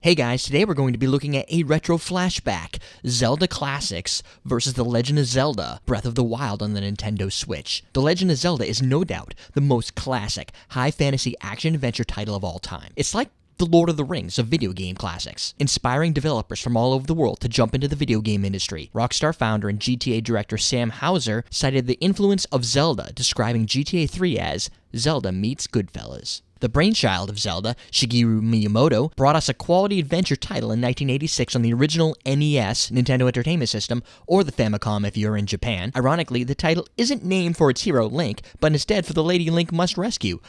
Hey guys, today we're going to be looking at a retro flashback, Zelda Classics versus The Legend of Zelda Breath of the Wild on the Nintendo Switch. The Legend of Zelda is no doubt the most classic, high fantasy action-adventure title of all time. It's like the Lord of the Rings of video game classics, inspiring developers from all over the world to jump into the video game industry. Rockstar founder and GTA director Sam Houser cited the influence of Zelda, describing GTA 3 as Zelda meets Goodfellas. The brainchild of Zelda, Shigeru Miyamoto, brought us a quality adventure title in 1986 on the original NES, Nintendo Entertainment System, or the Famicom if you're in Japan. Ironically, the title isn't named for its hero, Link, but instead for the lady Link must rescue.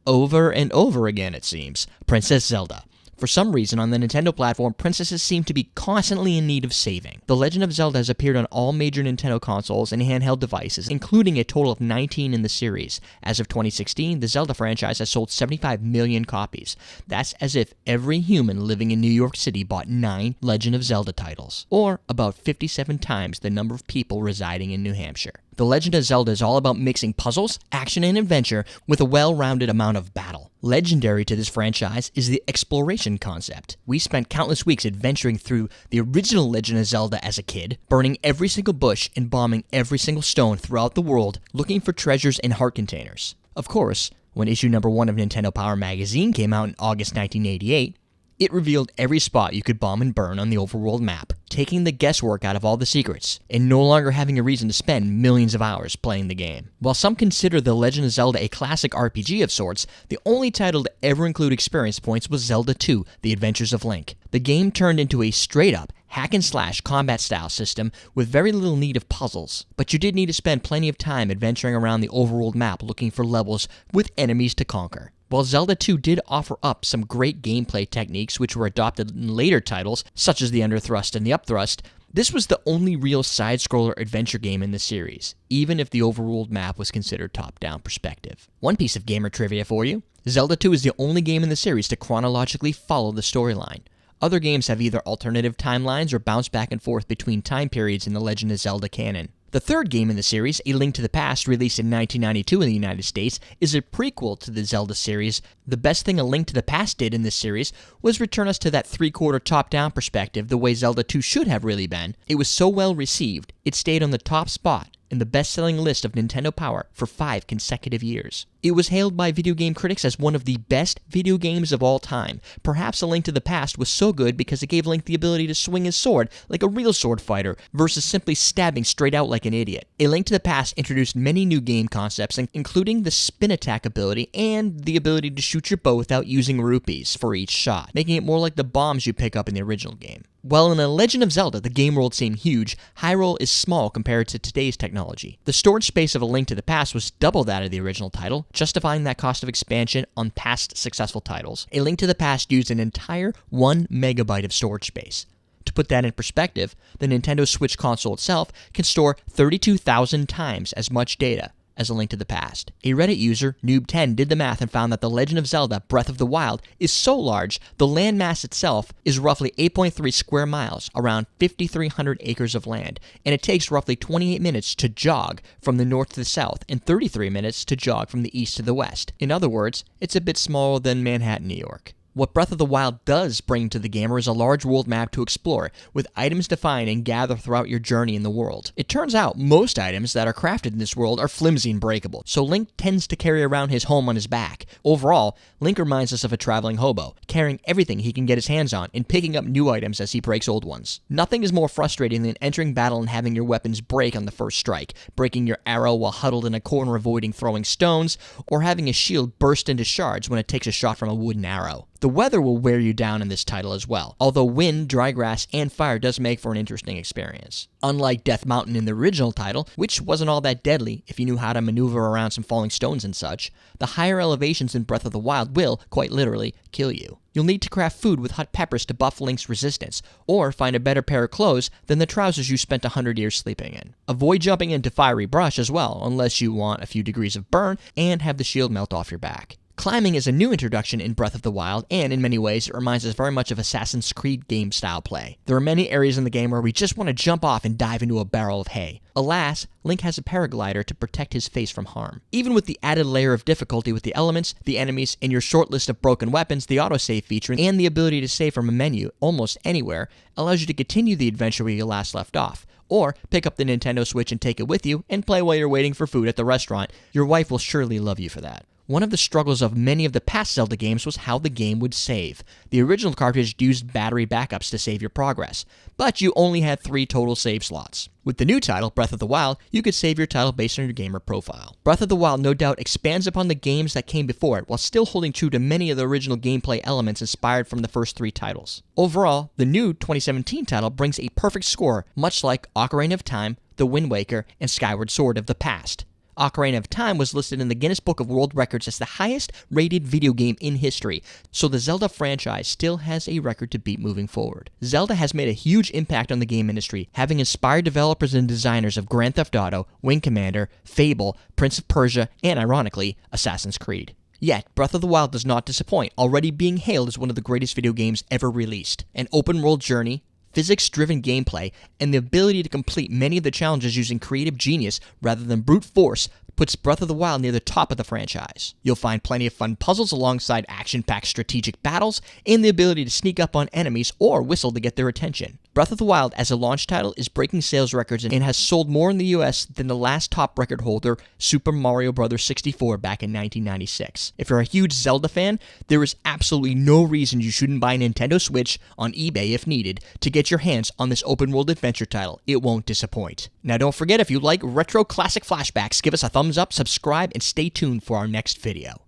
Over and over again, it seems. Princess Zelda. For some reason, on the Nintendo platform, princesses seem to be constantly in need of saving. The Legend of Zelda has appeared on all major Nintendo consoles and handheld devices, including a total of 19 in the series. As of 2016, the Zelda franchise has sold 75 million copies. That's as if every human living in New York City bought 9 Legend of Zelda titles, or about 57 times the number of people residing in New Hampshire. The Legend of Zelda is all about mixing puzzles, action, and adventure with a well-rounded amount of battle. Legendary to this franchise is the exploration concept. We spent countless weeks adventuring through the original Legend of Zelda as a kid, burning every single bush and bombing every single stone throughout the world, looking for treasures and heart containers. Of course, when issue number 1 of Nintendo Power magazine came out in August 1988, it revealed every spot you could bomb and burn on the overworld map, taking the guesswork out of all the secrets, and no longer having a reason to spend millions of hours playing the game. While some consider The Legend of Zelda a classic RPG of sorts, the only title to ever include experience points was Zelda II, The Adventures of Link. The game turned into a straight-up hack-and-slash combat-style system with very little need of puzzles, but you did need to spend plenty of time adventuring around the overworld map looking for levels with enemies to conquer. While Zelda 2 did offer up some great gameplay techniques which were adopted in later titles, such as the underthrust and the upthrust, this was the only real side-scroller adventure game in the series, even if the overworld map was considered top-down perspective. One piece of gamer trivia for you: Zelda 2 is the only game in the series to chronologically follow the storyline. Other games have either alternative timelines or bounce back and forth between time periods in the Legend of Zelda canon. The third game in the series, A Link to the Past, released in 1992 in the United States, is a prequel to the Zelda series. The best thing A Link to the Past did in this series was return us to that three-quarter top-down perspective the way Zelda 2 should have really been. It was so well received, it stayed on the top spot in the best-selling list of Nintendo Power for 5 consecutive years. It was hailed by video game critics as one of the best video games of all time. Perhaps A Link to the Past was so good because it gave Link the ability to swing his sword like a real sword fighter versus simply stabbing straight out like an idiot. A Link to the Past introduced many new game concepts, including the spin attack ability and the ability to shoot your bow without using rupees for each shot, making it more like the bombs you pick up in the original game. While in The Legend of Zelda, the game world seemed huge, Hyrule is small compared to today's technology. The storage space of A Link to the Past was double that of the original title, justifying that cost of expansion on past successful titles. A Link to the Past used an entire 1 megabyte of storage space. To put that in perspective, the Nintendo Switch console itself can store 32,000 times as much data as A Link to the Past. A Reddit user, Noob10, did the math and found that The Legend of Zelda Breath of the Wild is so large, the landmass itself is roughly 8.3 square miles, around 5,300 acres of land, and it takes roughly 28 minutes to jog from the north to the south and 33 minutes to jog from the east to the west. In other words, it's a bit smaller than Manhattan, New York. What Breath of the Wild does bring to the gamer is a large world map to explore, with items to find and gather throughout your journey in the world. It turns out most items that are crafted in this world are flimsy and breakable, so Link tends to carry around his home on his back. Overall, Link reminds us of a traveling hobo, carrying everything he can get his hands on and picking up new items as he breaks old ones. Nothing is more frustrating than entering battle and having your weapons break on the first strike, breaking your arrow while huddled in a corner avoiding throwing stones, or having a shield burst into shards when it takes a shot from a wooden arrow. The weather will wear you down in this title as well, although wind, dry grass, and fire does make for an interesting experience. Unlike Death Mountain in the original title, which wasn't all that deadly if you knew how to maneuver around some falling stones and such, the higher elevations in Breath of the Wild will, quite literally, kill you. You'll need to craft food with hot peppers to buff Link's resistance, or find a better pair of clothes than the trousers you spent 100 years sleeping in. Avoid jumping into fiery brush as well, unless you want a few degrees of burn and have the shield melt off your back. Climbing is a new introduction in Breath of the Wild, and in many ways, it reminds us very much of Assassin's Creed game style play. There are many areas in the game where we just want to jump off and dive into a barrel of hay. Alas, Link has a paraglider to protect his face from harm. Even with the added layer of difficulty with the elements, the enemies, and your short list of broken weapons, the autosave feature, and the ability to save from a menu almost anywhere, allows you to continue the adventure where you last left off. Or pick up the Nintendo Switch and take it with you and play while you're waiting for food at the restaurant. Your wife will surely love you for that. One of the struggles of many of the past Zelda games was how the game would save. The original cartridge used battery backups to save your progress, but you only had 3 total save slots. With the new title, Breath of the Wild, you could save your title based on your gamer profile. Breath of the Wild no doubt expands upon the games that came before it, while still holding true to many of the original gameplay elements inspired from the first 3 titles. Overall, the new 2017 title brings a perfect score, much like Ocarina of Time, The Wind Waker, and Skyward Sword of the past. Ocarina of Time was listed in the Guinness Book of World Records as the highest rated video game in history, so the Zelda franchise still has a record to beat moving forward. Zelda has made a huge impact on the game industry, having inspired developers and designers of Grand Theft Auto, Wing Commander, Fable, Prince of Persia, and ironically, Assassin's Creed. Yet, Breath of the Wild does not disappoint, already being hailed as one of the greatest video games ever released. An open-world journey, physics-driven gameplay, and the ability to complete many of the challenges using creative genius rather than brute force puts Breath of the Wild near the top of the franchise. You'll find plenty of fun puzzles alongside action-packed strategic battles and the ability to sneak up on enemies or whistle to get their attention. Breath of the Wild as a launch title is breaking sales records and has sold more in the US than the last top record holder, Super Mario Bros. 64 back in 1996. If you're a huge Zelda fan, there is absolutely no reason you shouldn't buy a Nintendo Switch on eBay if needed to get your hands on this open world adventure title. It won't disappoint. Now don't forget, if you like retro classic flashbacks, give us a thumbs up, subscribe, and stay tuned for our next video.